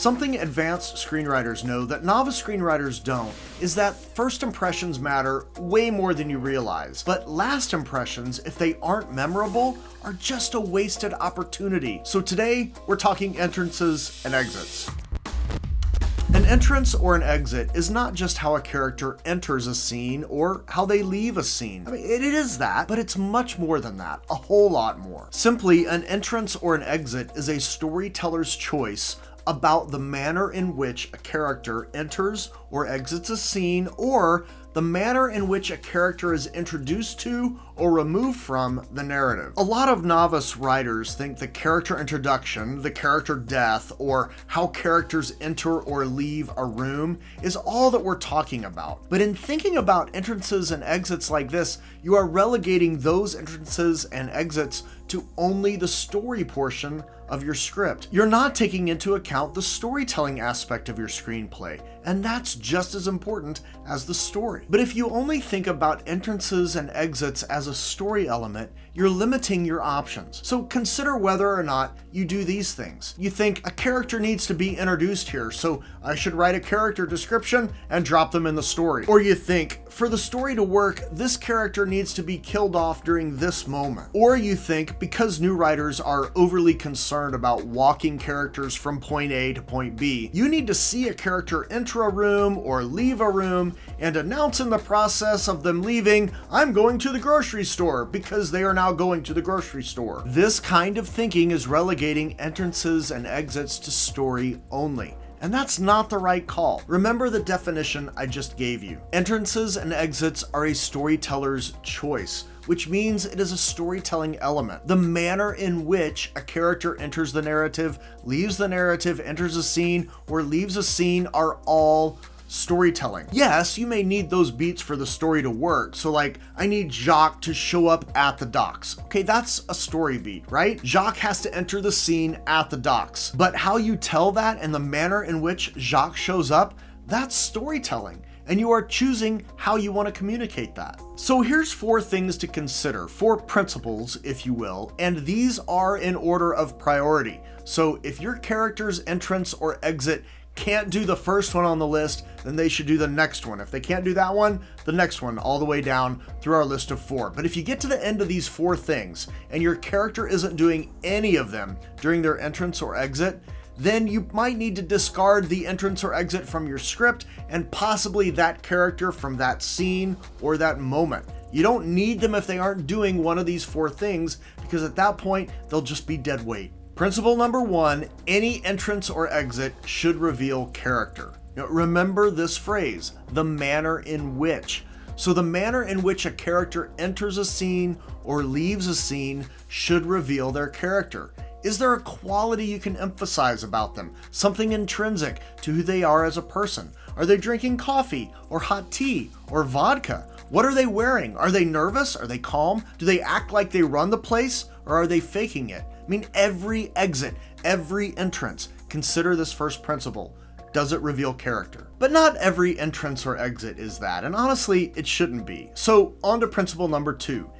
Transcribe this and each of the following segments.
Something advanced screenwriters know that novice screenwriters don't is that first impressions matter way more than you realize, but last impressions, if they aren't memorable, are just a wasted opportunity. So today, we're talking entrances and exits. An entrance or an exit is not just how a character enters a scene or how they leave a scene. I mean, it is that, but it's much more than that, a whole lot more. Simply, an entrance or an exit is a storyteller's choice about the manner in which a character enters or exits a scene, or the manner in which a character is introduced to or removed from the narrative. A lot of novice writers think the character introduction, the character death, or how characters enter or leave a room is all that we're talking about. But in thinking about entrances and exits like this, you are relegating those entrances and exits to only the story portion of your script. You're not taking into account the storytelling aspect of your screenplay, and that's just as important as the story. But if you only think about entrances and exits as a story element, you're limiting your options. So consider whether or not you do these things. You think a character needs to be introduced here, so I should write a character description and drop them in the story. Or you think, for the story to work, this character needs to be killed off during this moment. Or you think, because new writers are overly concerned about walking characters from point A to point B, you need to see a character enter a room or leave a room and announce in the process of them leaving, I'm going to the grocery store, because they are now going to the grocery store. This kind of thinking is relegating entrances and exits to story only. And that's not the right call. Remember the definition I just gave you. Entrances and exits are a storyteller's choice, which means it is a storytelling element. The manner in which a character enters the narrative, leaves the narrative, enters a scene, or leaves a scene are all storytelling. Yes, you may need those beats for the story to work. So like, I need Jacques to show up at the docks. Okay, that's a story beat, right? Jacques has to enter the scene at the docks. But how you tell that and the manner in which Jacques shows up, that's storytelling. And you are choosing how you want to communicate that. So here's 4 things to consider, 4 principles, if you will, and these are in order of priority. So if your character's entrance or exit can't do the first one on the list, then they should do the next one. If they can't do that one, the next one, all the way down through our list of 4. But if you get to the end of these 4 things and your character isn't doing any of them during their entrance or exit, then you might need to discard the entrance or exit from your script and possibly that character from that scene or that moment. You don't need them if they aren't doing one of these 4 things, because at that point, they'll just be dead weight. Principle number 1, any entrance or exit should reveal character. Now, remember this phrase, the manner in which. So the manner in which a character enters a scene or leaves a scene should reveal their character. Is there a quality you can emphasize about them? Something intrinsic to who they are as a person? Are they drinking coffee or hot tea or vodka? What are they wearing? Are they nervous? Are they calm? Do they act like they run the place, or are they faking it? I mean, every exit, every entrance, consider this first principle. Does it reveal character? But not every entrance or exit is that, and honestly, it shouldn't be. So on to principle number 2.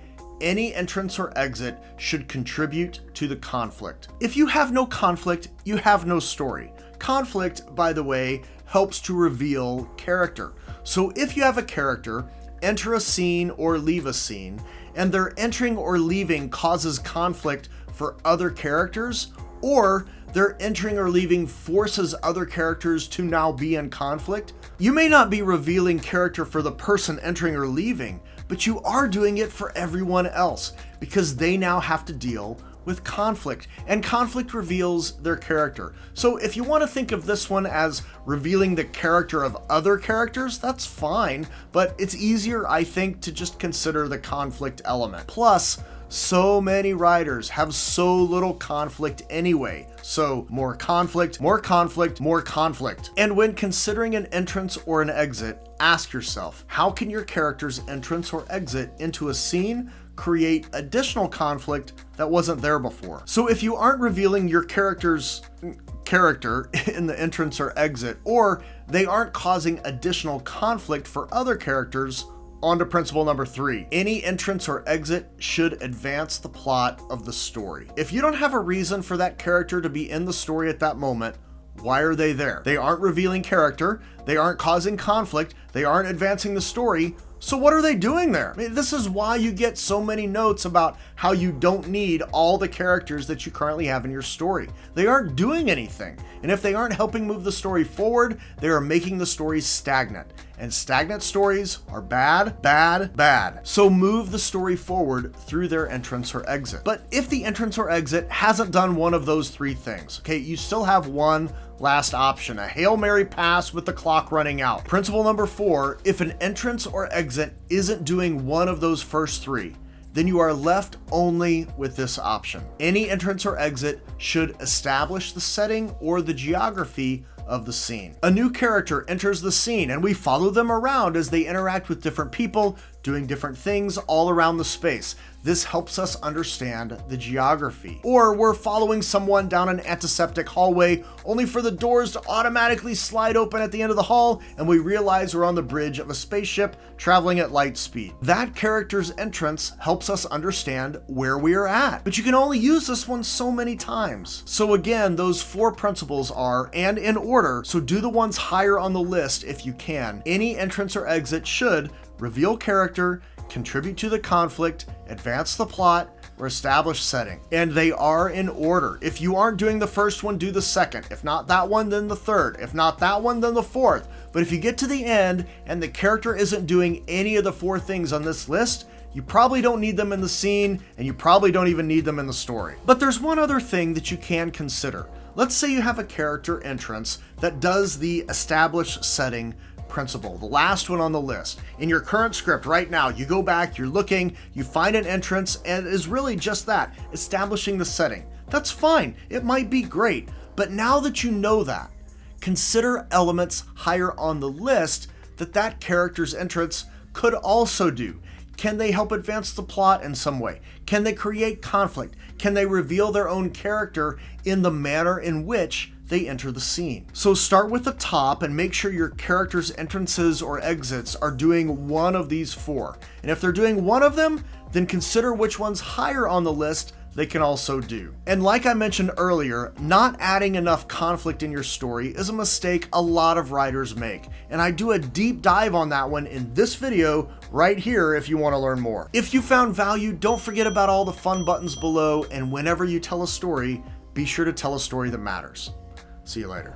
Any entrance or exit should contribute to the conflict. If you have no conflict, you have no story. Conflict, by the way, helps to reveal character. So if you have a character enter a scene or leave a scene, and their entering or leaving causes conflict for other characters, or their entering or leaving forces other characters to now be in conflict, you may not be revealing character for the person entering or leaving, but you are doing it for everyone else, because they now have to deal with conflict, and conflict reveals their character. So if you want to think of this one as revealing the character of other characters, that's fine, but it's easier, I think, to just consider the conflict element. Plus, so many writers have so little conflict anyway. So more conflict, more conflict, more conflict. And when considering an entrance or an exit, ask yourself, how can your character's entrance or exit into a scene create additional conflict that wasn't there before? So if you aren't revealing your character's character in the entrance or exit, or they aren't causing additional conflict for other characters, on to principle number 3. Any entrance or exit should advance the plot of the story. If you don't have a reason for that character to be in the story at that moment, Why are they there? They aren't revealing character, they aren't causing conflict, they aren't advancing the story. So what are they doing there? I mean, this is why you get so many notes about how you don't need all the characters that you currently have in your story. They aren't doing anything. And if they aren't helping move the story forward, they are making the story stagnant. And stagnant stories are bad, bad, bad. So move the story forward through their entrance or exit. But if the entrance or exit hasn't done one of those three things, okay, you still have one last option, a Hail Mary pass with the clock running out. Principle number 4, if an entrance or exit isn't doing one of those first three, then you are left only with this option. Any entrance or exit should establish the setting or the geography of the scene. A new character enters the scene and we follow them around as they interact with different people, doing different things all around the space. This helps us understand the geography. Or we're following someone down an antiseptic hallway only for the doors to automatically slide open at the end of the hall and we realize we're on the bridge of a spaceship traveling at light speed. That character's entrance helps us understand where we are at, but you can only use this one so many times. So again, those 4 principles are, and in order, so do the ones higher on the list if you can. Any entrance or exit should reveal character, contribute to the conflict, advance the plot, or establish setting. And they are in order. If you aren't doing the first one, do the second. If not that one, then the third. If not that one, then the fourth. But if you get to the end and the character isn't doing any of the 4 things on this list, you probably don't need them in the scene, and you probably don't even need them in the story. But there's one other thing that you can consider. Let's say you have a character entrance that does the established setting principle, the last one on the list. In your current script right now, you go back, you're looking, you find an entrance, and it is really just that, establishing the setting. That's fine, it might be great, but now that you know that, consider elements higher on the list that character's entrance could also do. Can they help advance the plot in some way? Can they create conflict? Can they reveal their own character in the manner in which they enter the scene? So start with the top and make sure your character's entrances or exits are doing one of these 4. And if they're doing one of them, then consider which one's higher on the list they can also do. And like I mentioned earlier, not adding enough conflict in your story is a mistake a lot of writers make. And I do a deep dive on that one in this video right here if you want to learn more. If you found value, don't forget about all the fun buttons below, and whenever you tell a story, be sure to tell a story that matters. See you later.